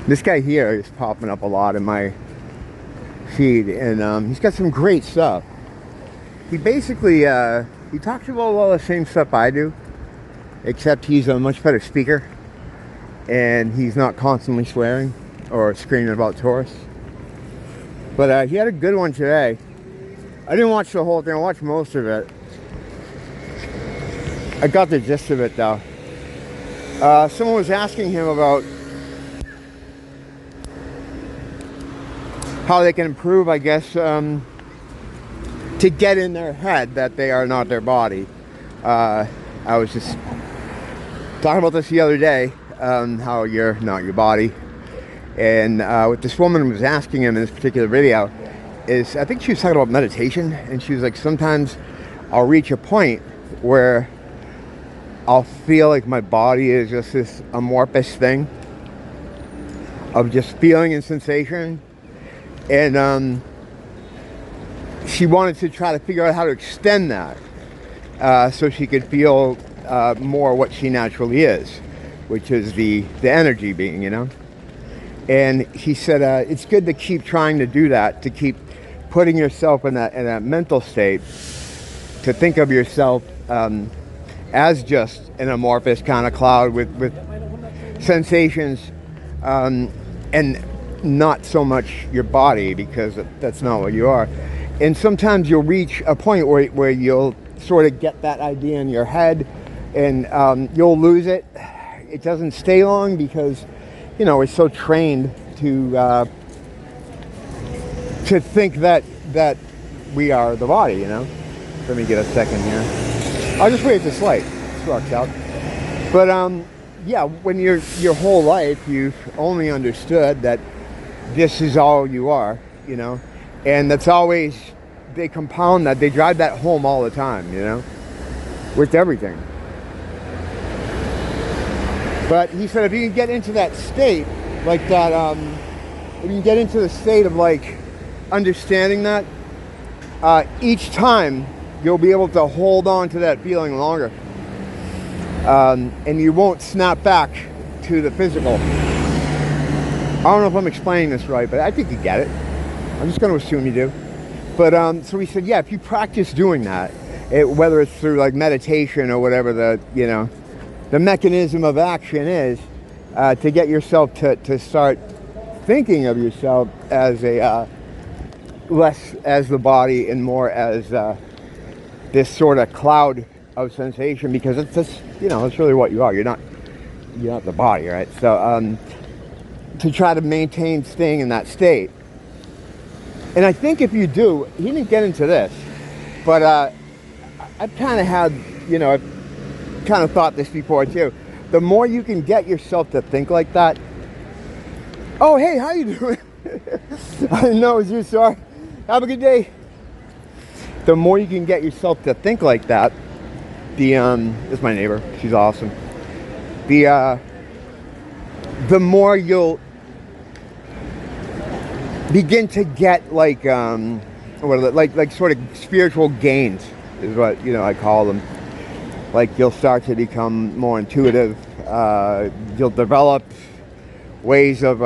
This guy here is popping up a lot in my feed, and he's got some great stuff. He basically he talks about all the same stuff I do, except he's a much better speaker, and he's not constantly swearing or screaming about tourists. But he had a good one today. I didn't watch the whole thing. I watched most of it. I got the gist of it though. Someone was asking him about how they can improve, I guess, to get in their head that they are not their body. I was just talking about this the other day, how you're not your body. And what this woman was asking him in this particular video is, I think she was talking about meditation, and she was like, sometimes I'll reach a point where I'll feel like my body is just this amorphous thing of just feeling and sensation. And she wanted to try to figure out how to extend that so she could feel more what she naturally is, which is the energy being, you know. And he said it's good to keep trying to do that, to keep putting yourself in that mental state, to think of yourself as just an amorphous kind of cloud with sensations, and not so much your body, because that's not what you are. And sometimes you'll reach a point where you'll sort of get that idea in your head, and you'll lose it. It doesn't stay long because, you know, we're so trained to think that we are the body, you know. Let me get a second here. I'll just wait at this light. This rocks out. But yeah, when your whole life you've only understood that this is all you are, you know, and that's always, they compound that, they drive that home all the time, you know, with everything. But he said if you can get into that state, like that, if you can get into the state of like understanding that, each time you'll be able to hold on to that feeling longer, and you won't snap back to the physical. I don't know if I'm explaining this right, but I think you get it. I'm just going to assume you do. But so he said, yeah, if you practice doing that, whether it's through like meditation or whatever the, you know, the mechanism of action is, to get yourself to start thinking of yourself as a less as the body and more as this sort of cloud of sensation, because it's just, you know, it's really what you are. You're not the body, right? So to try to maintain staying in that state. And I think if you do, he didn't get into this, but I've kind of had, you know, I've kind of thought this before too. The more you can get yourself to think like that. Oh, hey, how you doing? I didn't know it was you, sorry. Have a good day. The more you can get yourself to think like that, this is my neighbor, she's awesome. The more you'll begin to get like like sort of spiritual gains is what, you know, I call them. Like you'll start to become more intuitive. You'll develop ways of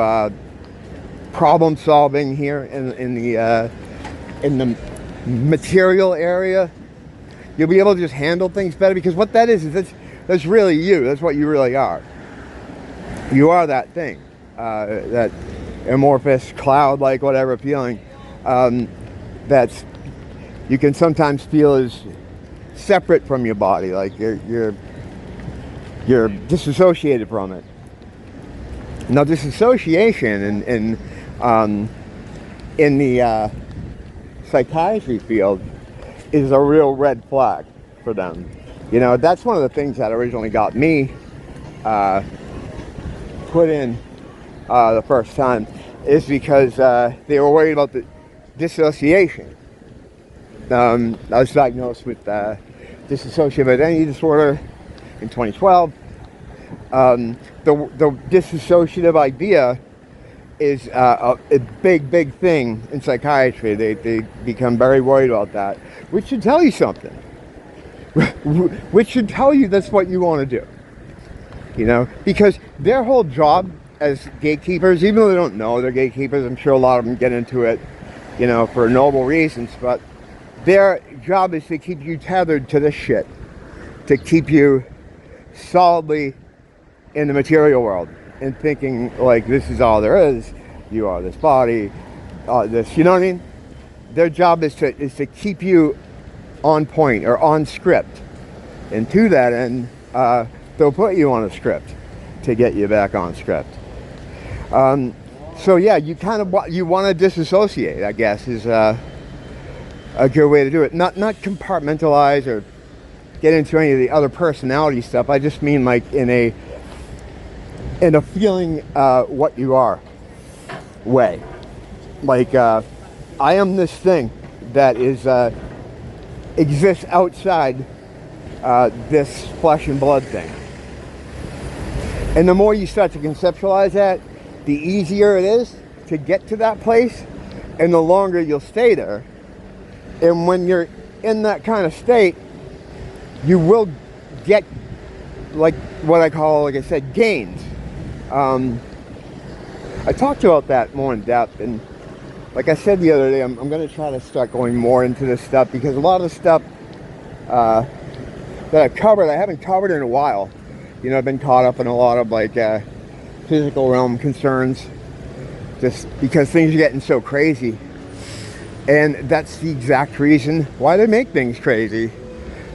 problem solving here in the material area. You'll be able to just handle things better, because what that is that's really you. That's what you really are. You are that thing, that amorphous cloud, like whatever feeling, that's, you can sometimes feel is separate from your body, like you're disassociated from it. Now, disassociation in the psychiatry field is a real red flag for them. You know, that's one of the things that originally got me put in the first time, is because they were worried about the dissociation. I was diagnosed with dissociative identity disorder in 2012. The dissociative idea is a big thing in psychiatry. They become very worried about that, which should tell you something. Which should tell you that's what you want to do. You know, because their whole job as gatekeepers, even though they don't know they're gatekeepers. I'm sure a lot of them get into it, you know, for noble reasons, but their job is to keep you tethered to this shit, to keep you solidly in the material world and thinking like this is all there is. You are this body, this, you know what I mean? Their job is to keep you on point or on script, and to that end, they'll put you on a script to get you back on script. So yeah, you kind of want to disassociate, I guess, is a good way to do it. Not compartmentalize or get into any of the other personality stuff. I just mean like in a feeling what you are way. Like I am this thing that is exists outside this flesh and blood thing. And the more you start to conceptualize that, the easier it is to get to that place, and the longer you'll stay there. And when you're in that kind of state, you will get like what I call, like I said, gains. I talked about that more in depth, and like I said the other day, I'm going to try to start going more into this stuff, because a lot of the stuff that I've covered, I haven't covered in a while. You know, I've been caught up in a lot of like physical realm concerns, just because things are getting so crazy. And that's the exact reason why they make things crazy,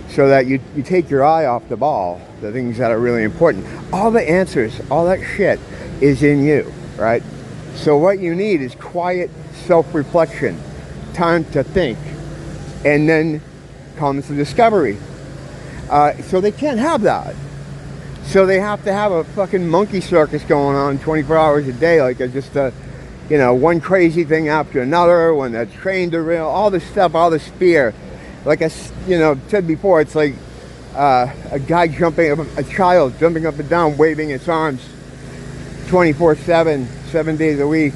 so that you take your eye off the ball, the things that are really important. All the answers, all that shit is in you, right? So what you need is quiet self-reflection, time to think, and then comes the discovery. So they can't have that. So they have to have a fucking monkey circus going on 24 hours a day, like just you know, one crazy thing after another, when the train derail, all this stuff, all this fear. Like I, you know, said before, it's like a guy a child jumping up and down, waving its arms 24/7, 7 days a week.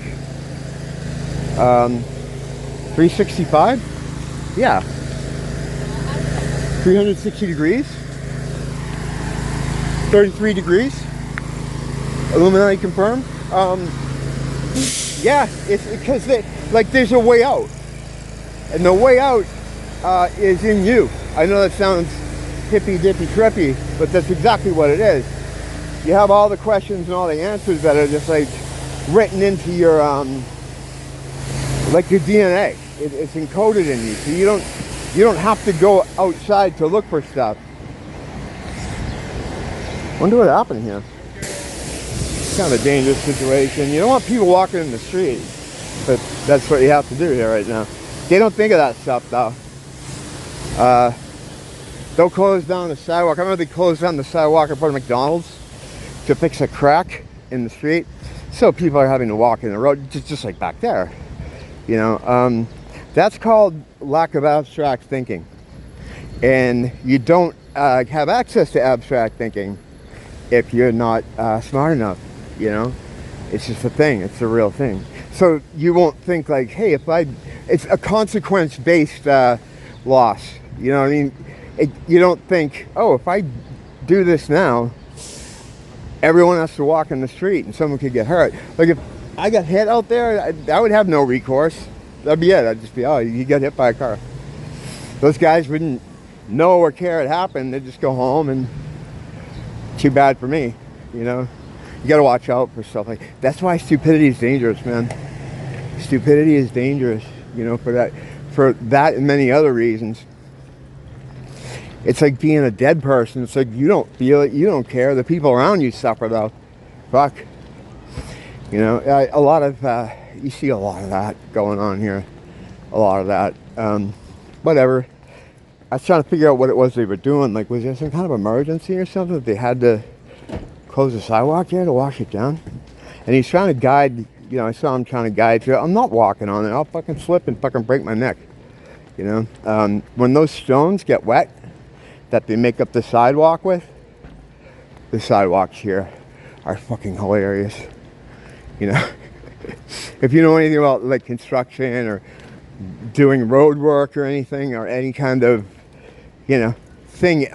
365? Yeah. 360 degrees? 33 degrees? Illuminati confirmed? Yeah, it's because there's a way out. And the way out is in you. I know that sounds hippy dippy trippy, but that's exactly what it is. You have all the questions and all the answers that are just like written into your like your DNA. It's encoded in you, so you don't have to go outside to look for stuff. Wonder what happened here. It's kind of a dangerous situation. You don't want people walking in the street, but that's what you have to do here right now. They don't think of that stuff though. They'll close down the sidewalk. I remember they closed down the sidewalk in front of McDonald's to fix a crack in the street, so people are having to walk in the road, just like back there. You know, that's called lack of abstract thinking, and you don't have access to abstract thinking if you're not smart enough. You know, it's just a thing. It's a real thing. So you won't think like, hey, it's a consequence-based loss. You know what I mean? You don't think, oh, if I do this now, everyone has to walk in the street and someone could get hurt. Like if I got hit out there, I would have no recourse. That'd be it. I'd just be, oh, you got hit by a car. Those guys wouldn't know or care it happened. They'd just go home, and too bad for me, you know? You gotta watch out for stuff like that. That's why stupidity is dangerous, man. Stupidity is dangerous, you know, for that and many other reasons. It's like being a dead person. It's like you don't feel it, you don't care. The people around you suffer though. Fuck. You know, a lot of, you see a lot of that going on here. A lot of that. Whatever. I was trying to figure out what it was they were doing. Like, was there some kind of emergency or something that they had to close the sidewalk here to wash it down? And he's trying to guide, you know, I saw him trying to guide through. I'm not walking on it. I'll fucking slip and fucking break my neck. You know, when those stones get wet that they make up the sidewalk with, the sidewalks here are fucking hilarious. You know, if you know anything about like construction or doing road work or anything, or any kind of, you know, thing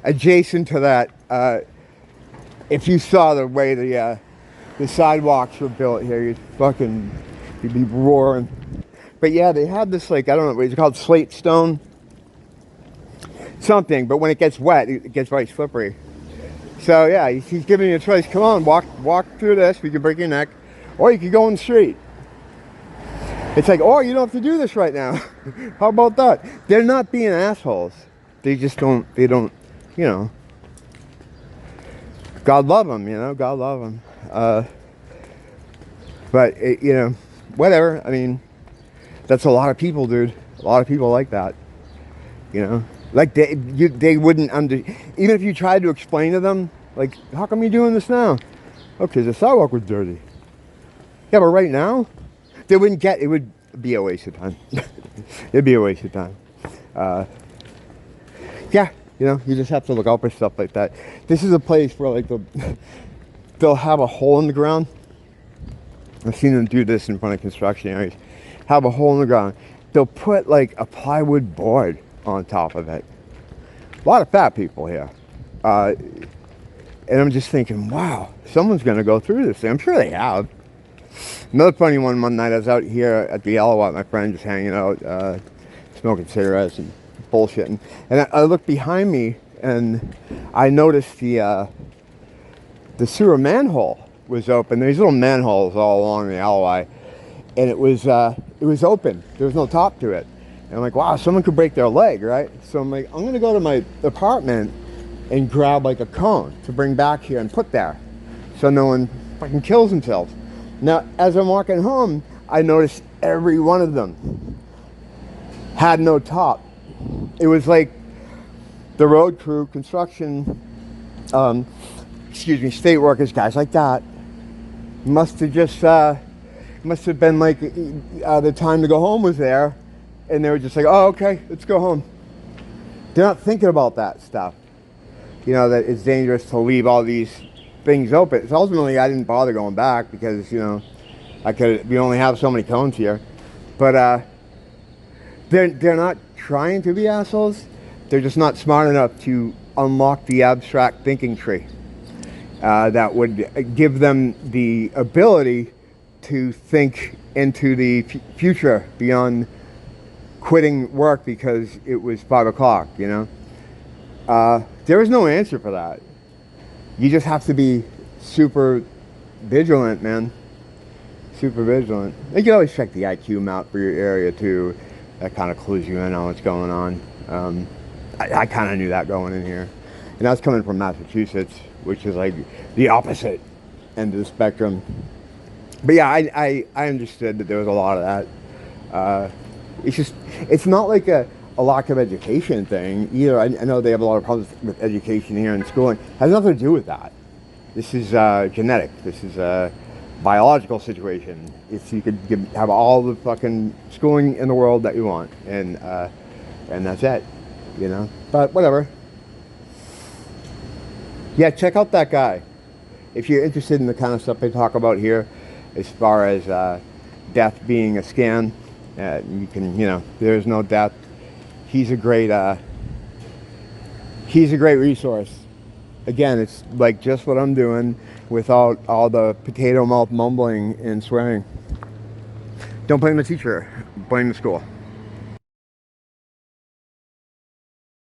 adjacent to that, if you saw the way the sidewalks were built here, you'd be roaring. But yeah, they had this, like, I don't know, what is it called, slate stone? Something, but when it gets wet, it gets very slippery. So yeah, he's giving you a choice. Come on, walk through this. We can break your neck, or you can go in the street. It's like, oh, you don't have to do this right now. How about that? They're not being assholes. They just don't. They don't. You know. God love them. You know. God love them. But you know, whatever. I mean, that's a lot of people, dude. A lot of people like that. You know. Like they wouldn't even if you tried to explain to them, like, how come you're doing this now? Okay, the sidewalk was dirty. Yeah, but right now, they wouldn't get. It would be a waste of time. It'd be a waste of time. Yeah, you know, you just have to look out for stuff like that. This is a place where, like, they'll have a hole in the ground. I've seen them do this in front of construction areas. Have a hole in the ground. They'll put, like, a plywood board on top of it. A lot of fat people here. And I'm just thinking, wow, someone's going to go through this thing. I'm sure they have. Another funny one night, I was out here at the Aloha, my friend just hanging out, smoking cigarettes and bullshitting. And I looked behind me and I noticed the sewer manhole was open. There's little manholes all along the Aloha, and it was open. There was no top to it. And I'm like, wow, someone could break their leg, right? So I'm like, I'm going to go to my apartment and grab, like, a cone to bring back here and put there so no one fucking kills themselves. Now, as I'm walking home, I noticed every one of them had no top. It was like the road crew, construction, state workers, guys like that, must have been like the time to go home was there. And they were just like, oh, okay, let's go home. They're not thinking about that stuff. You know, that it's dangerous to leave all these things open. So ultimately, I didn't bother going back because, you know, we only have so many cones here. But they're not trying to be assholes. They're just not smart enough to unlock the abstract thinking tree that would give them the ability to think into the future beyond quitting work because it was 5 o'clock, you know? There is no answer for that. You just have to be super vigilant, man. Super vigilant. You can always check the IQ map for your area too. That kind of clues you in on what's going on. I kind of knew that going in here. And I was coming from Massachusetts, which is like the opposite end of the spectrum. But yeah, I understood that there was a lot of that. It's not like a lack of education thing either. I know they have a lot of problems with education here and schooling. It has nothing to do with that. This is genetic. This is a biological situation. You could have all the fucking schooling in the world that you want, and that's it, you know. But whatever. Yeah, check out that guy if you're interested in the kind of stuff they talk about here, as far as death being a scam. You can, you know, there's no death. He's a great resource. Again, it's like just what I'm doing without all the potato mouth mumbling and swearing. Don't blame the teacher, blame the school.